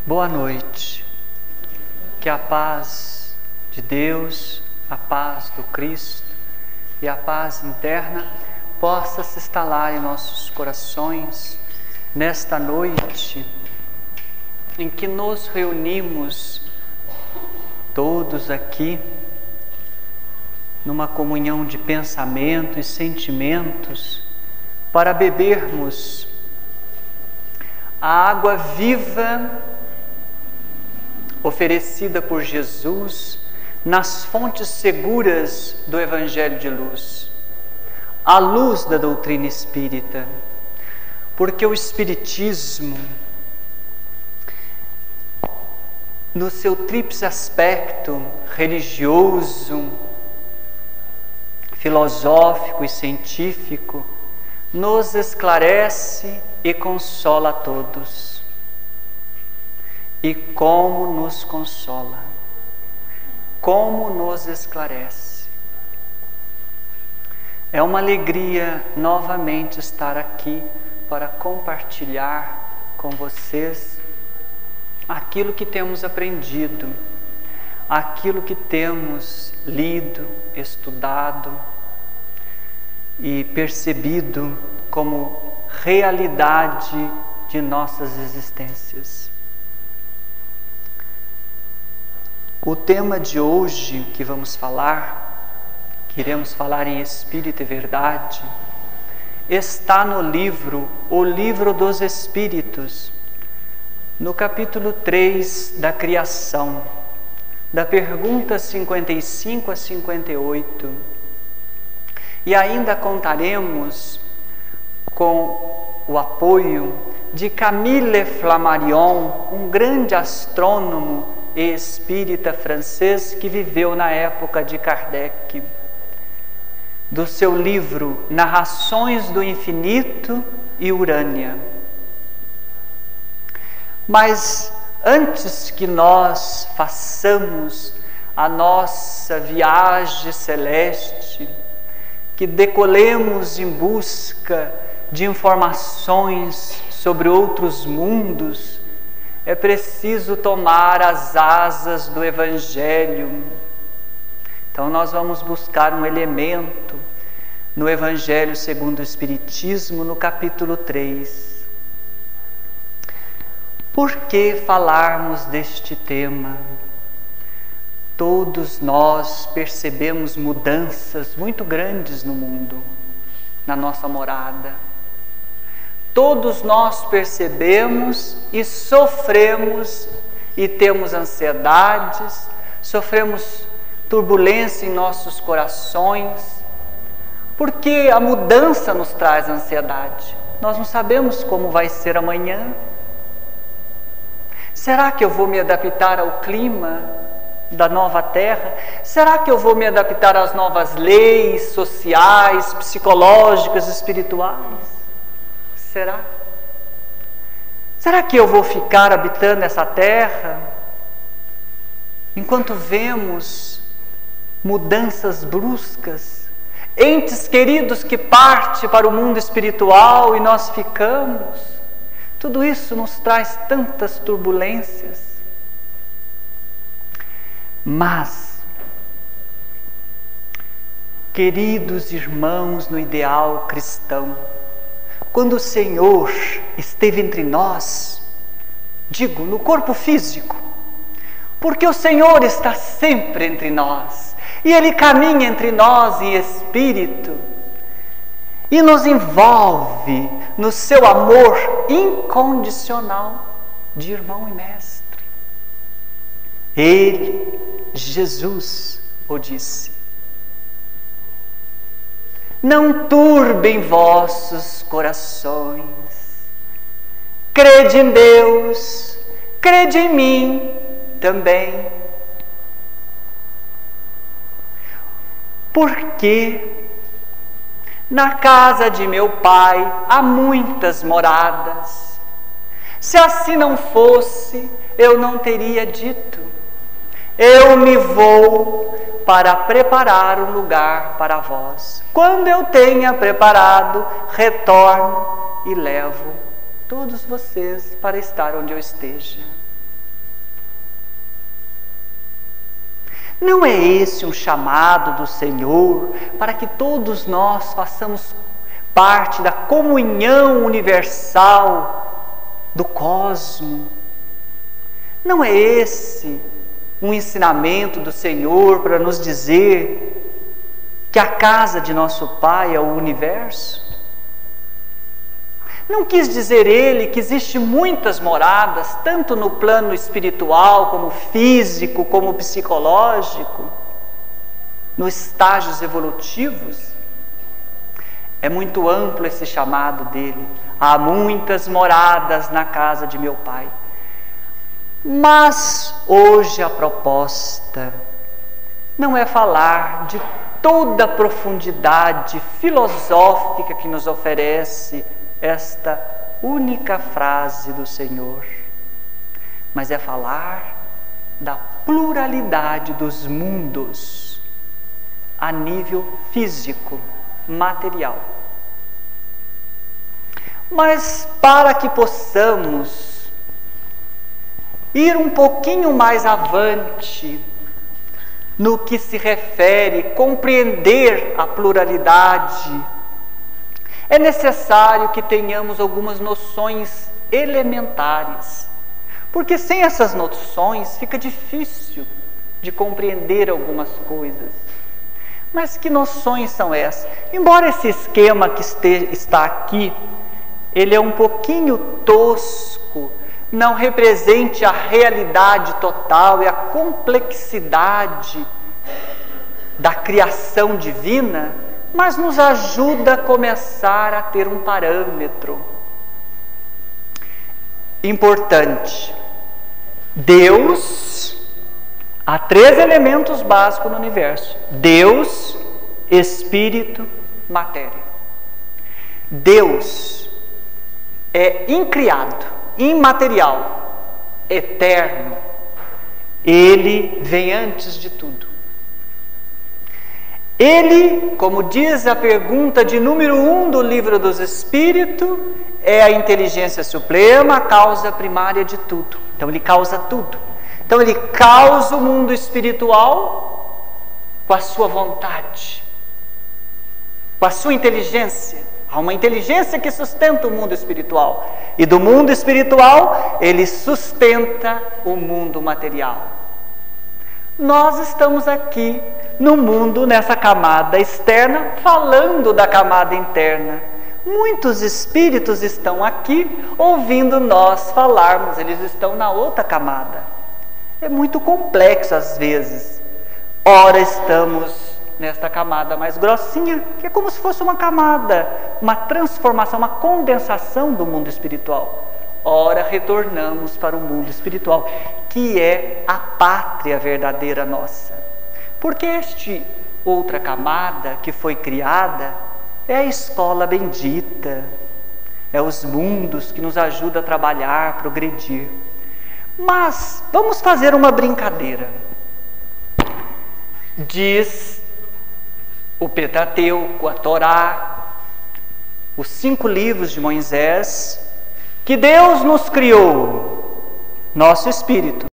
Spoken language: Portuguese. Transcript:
Boa noite. Que a paz de Deus, a paz do Cristo e a paz interna possa se instalar em nossos corações nesta noite em que nos reunimos todos aqui numa comunhão de pensamento e sentimentos para bebermos a água viva oferecida por Jesus nas fontes seguras do Evangelho de luz, à luz da doutrina espírita, porque o Espiritismo, no seu tríplice aspecto religioso, filosófico e científico, nos esclarece e consola a todos. E como nos consola, como nos esclarece. É uma alegria novamente estar aqui para compartilhar com vocês aquilo que temos aprendido, aquilo que temos lido, estudado e percebido como realidade de nossas existências. O tema de hoje que vamos falar, que iremos falar em Espírito e Verdade, está no livro O Livro dos Espíritos, no capítulo 3 da Criação, da pergunta 55 a 58. E ainda contaremos com o apoio de Camille Flammarion, um grande astrônomo e espírita francês que viveu na época de Kardec, do seu livro Narrações do Infinito e Urânia. Mas antes que nós façamos a nossa viagem celeste, que decolemos em busca de informações sobre outros mundos, é preciso tomar as asas do Evangelho. Então nós vamos buscar um elemento no Evangelho segundo o Espiritismo, no capítulo 3. Por que falarmos deste tema? Todos nós percebemos mudanças muito grandes no mundo, na nossa morada. Todos nós percebemos e sofremos e temos ansiedades, sofremos turbulência em nossos corações, porque a mudança nos traz ansiedade. Nós não sabemos como vai ser amanhã. Será que eu vou me adaptar ao clima da nova terra? Será que eu vou me adaptar às novas leis sociais, psicológicas, espirituais? Será? Será que eu vou ficar habitando essa terra enquanto vemos mudanças bruscas, entes queridos que partem para o mundo espiritual e nós ficamos? Tudo isso nos traz tantas turbulências. Mas, queridos irmãos no ideal cristão, quando o Senhor esteve entre nós, digo, no corpo físico, porque o Senhor está sempre entre nós, e Ele caminha entre nós em espírito, e nos envolve no seu amor incondicional de irmão e mestre. Ele, Jesus, o disse: não turbem vossos corações, crede em Deus, crede em mim também. Porque na casa de meu Pai há muitas moradas. Se assim não fosse, eu não teria dito: eu me vou para preparar um lugar para vós. Quando eu tenha preparado, retorno e levo todos vocês para estar onde eu esteja. Não é esse um chamado do Senhor para que todos nós façamos parte da comunhão universal do cosmos? Não é esse um ensinamento do Senhor para nos dizer que a casa de nosso Pai é o universo? Não quis dizer ele que existem muitas moradas, tanto no plano espiritual, como físico, como psicológico, nos estágios evolutivos? É muito amplo esse chamado dele. Há muitas moradas na casa de meu Pai. Mas hoje a proposta não é falar de toda a profundidade filosófica que nos oferece esta única frase do Senhor, mas é falar da pluralidade dos mundos a nível físico, material. Mas para que possamos ir um pouquinho mais avante no que se refere compreender a pluralidade, é necessário que tenhamos algumas noções elementares, porque sem essas noções fica difícil de compreender algumas coisas. Mas que noções são essas? Embora esse esquema que está aqui, ele é um pouquinho tosco, não represente a realidade total e a complexidade da criação divina, mas nos ajuda a começar a ter um parâmetro importante. Deus, há 3 elementos básicos no universo: Deus, Espírito, matéria. Deus é incriado, imaterial, eterno. Ele vem antes de tudo. Ele, como diz a pergunta de número 1 do Livro dos Espíritos, é a inteligência suprema, a causa primária de tudo. Então ele causa tudo. Então ele causa o mundo espiritual com a sua vontade, com a sua inteligência. Há uma inteligência que sustenta o mundo espiritual. E do mundo espiritual, ele sustenta o mundo material. Nós estamos aqui no mundo, nessa camada externa, falando da camada interna. Muitos espíritos estão aqui ouvindo nós falarmos, eles estão na outra camada. É muito complexo às vezes. Ora estamos nesta camada mais grossinha, que é como se fosse uma camada, uma transformação, uma condensação do mundo espiritual. Ora retornamos para o mundo espiritual, que é a pátria verdadeira nossa. Porque esta outra camada que foi criada é a escola bendita, é os mundos que nos ajudam a trabalhar, a progredir. Mas vamos fazer uma brincadeira. Diz o Pentateuco, a Torá, os 5 livros de Moisés, que Deus nos criou, nosso espírito,